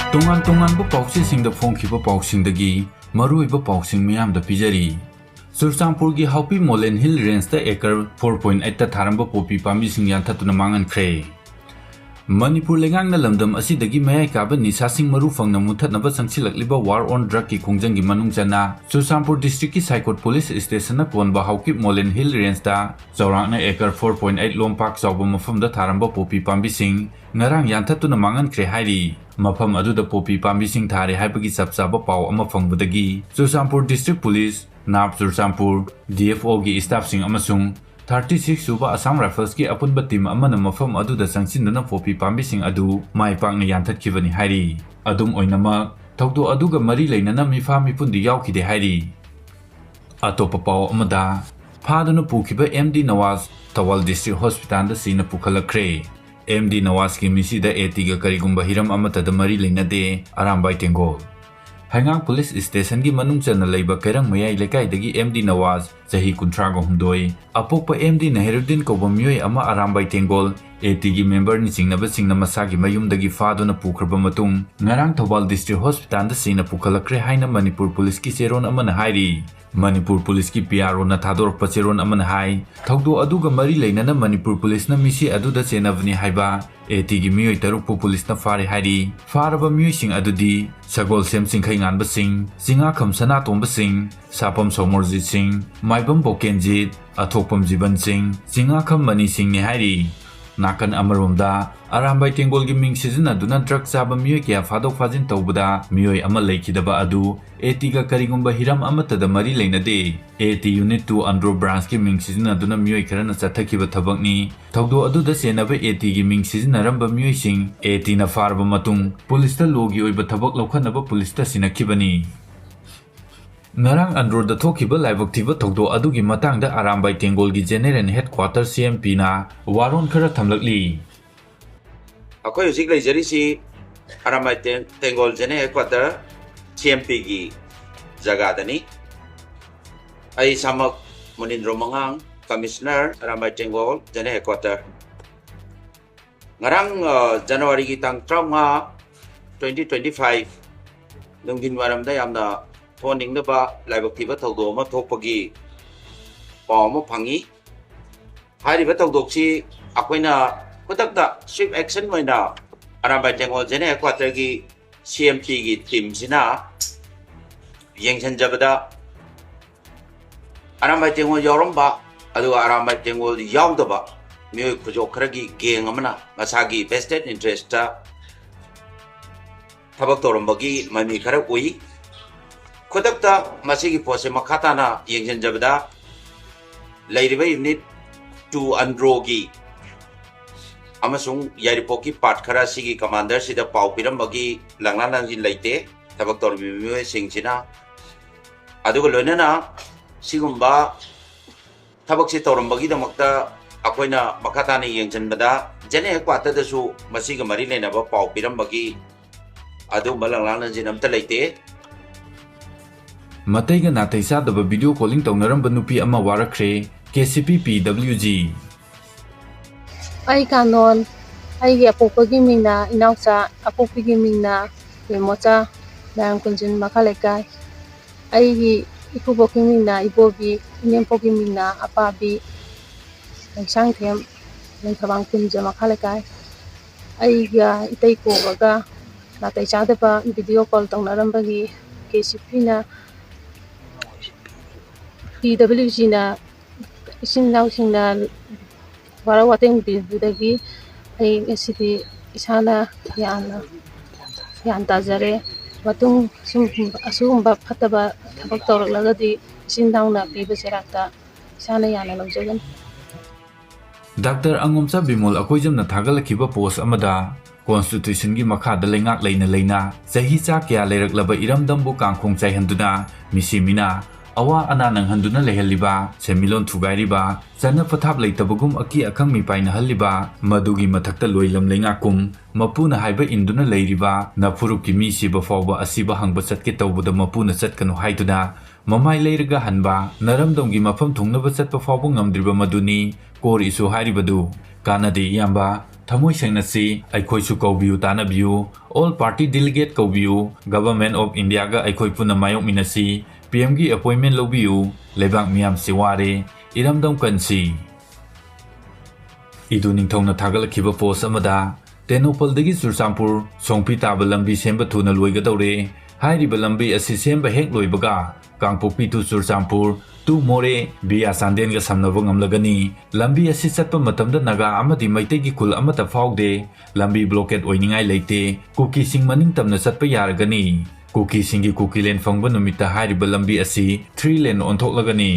Tungan pausing phongkhiba pausingdagi maruiba pausing miyamda pijari. Churchandpurgi Haupi Molen Hill Range da acre 4.8 ta tharamba popi pambising yanthatuna mangankhre. Manipur lengang na lamdam asidagi mayai kaba nisasing marufang na muthatnaba sangsilakliba war on drug ki khongjanggi manungchana Churchandpur district ki Saikot police station na konba Haupi Molen Hill Range da chawrangna acre 4.8 lompak chawba mafam da tharamba popi pambising ngarang yanthatuna mangankhre hairi. Mafam aduda popi pambising thare haibagi chapchaba paw ama fangbadagi Churchandpur district police Nab Churchandpur DFO gi staff sing amasung 36 suba Assam Rifles ki apunba team amana mafam aduda sangsinna popi pambising adu mai pangna yanthatkibani hairi adum oinama thogdo aduga mari leinana mifa mipundi yaukhide hairi atopa paw amada phaduna pukhiba MD Nawaz Tawal district hospital da sina pukhalakre MD Nawaz ki misi da etiga karigumba hiram amata da mari leinade arambai tengol Hangang police station gi manung chana leiba kerang mayai lekai dagi MD Nawaz chahi 32 apokpa MD Nahiruddin ko bamyoi ama arambai tengol ATG member ni singnaba singna masagi mayum dagi faduna pukraba matung ngarang Thobal district hospital da sina pukhalakre haina Manipur police ki cheron amana hairi Manipur police ki PRO na thador pacheron amana hai thogdo aduga mari leinana Manipur police na misi aduda chenavni haiba ATG miyoi tarukpu police na fare hairi faraba miyoi sing adudi Sagol Sem Singkhai Nganba Singh Singa Khamsana Tomba Singh Sapam Somorjit Singh Maibam Bokenjit Athokpam Jiban Singh Singa Kham Mani Singh ni hairi Nakan amaromda arambai tengol gi ming sizina duna drug chaba miyoi kya fadok fajin tawbada miyoi ama leikidaba adu etiga karigumba hiram amata da mari leinade AT unit 2 andro branch ki ming sizina duna miyoi kharana chathakiba thabakni thogdo adu da senaba AT gi ming sizina ramba miyoi sing AT na farba matung police ta logi oiba thabak lokhanaba police ta sinakibani Narang Andro da thokiba laibak thiba thogdo adugi matang da arambai tengol gi general headquarter CMP na Wapham Khara Thamlakli Akoi husik leijari si arambai tengol general headquarter CMP gi jaga dani ai samak Munindro Mangang commissioner arambai tengol general headquarter ngarang January gi tang 2025 dungin waram da yamna Phoning the ba like Tiba Togoma Topagi Palm Pangi Hari Batodoxi Aquina Putakta Swift Action Wina Arabatang Jene Quatergi CMP Team Sina Yangshan Jabada Arabating Yoromba Adu Arabating Yaudaba Mu Kujokragi Gangamana Masagi Vested Interest Tabaktorambagi Mami Karakui Kodakta masigi pose makatana yengjen jabda lairiba unit 2 androgi amasung yaripoki part khara sigi commander sida pau pirambagi langlanang jin leite tabak tor mi singchina adugo loinana sigumba tabak si torambagi damakta akoina makatana yengjen bada jene kwata dasu masiga mari lena ba pau pirambagi adu malanglanang jin amta leite Mateiga Natei Chadana video calling taunaramba nupi ama Warakhre KCP PWG Ai kanon ai apopagi mingna inausa apopagi mingna lemocha dang kunjin makhalekai ai ipuboki mingna ibobi inempogi mingna apabi sang them lengkhabang kunja makhalekai ai ga itei ko baga Natei Chadana video call taunaramba gi KCP na PWG na isinlaw singna warawateng bidagi ay SCP isana yan tajare matung asumba phataba thabak tawraklagadi isinlaw na piba serakta isana yana lawjagan Dr. Angomcha Bimol akoijam na thagalakhiba post amada Constitution gi makhada lengak leina chahi cha kya leiraklaba iramdambu kangkhong chaihanduna misimina awa ananang handuna lehaliba semilon thugairiba chana pathap leitabagum aki akhang mi paina haliba madugi mathakta loilam lengakum mapuna haiba induna leiriba naphuruk ki mi siba fawba asiba hangba chatke tawbuda mapuna chatkanu haiduna mamai leiraga hanba naramdom gi mafam thungnaba chatpa fawbu ngamdriba maduni kor isu hairibadu कानादे इयाम्बा थमोई सेंगनसी अखोइसु कौबियु तानाबियु all party delegate कौबियु government of India गा अखोइ पुना मायोक मिनसी पीएम की अपॉइंटमेंट लौबियु लेबाक मियाम सिवारे इरमदम कंसी इदु निंगथौना थागलखिबा पोस्ट अमदा तेनोपलदगी चुरचांपुर सोंपी ताबा लंबी सेंबा थुना लोइगदौरे हाइरिबा लंबी असि सेंबा हेक लोइबगा कांगपोकपी टू चुरचांपुर टू मोरे बिया सांदेन गा समनबा ngamlagani लंबी असि चटपा मतमदा नगा अमदि मैतेगी खुल अमता फाउदे लंबी ब्लॉकेट ओइनिंगाई लेते कुकी सिंग मनिंग तमना चटपा यारगनी कुकी सिंगी कुकी लेन फंगबा नुमिता हाइरिबा लंबी असि 3 लेन ओंथोकलगनी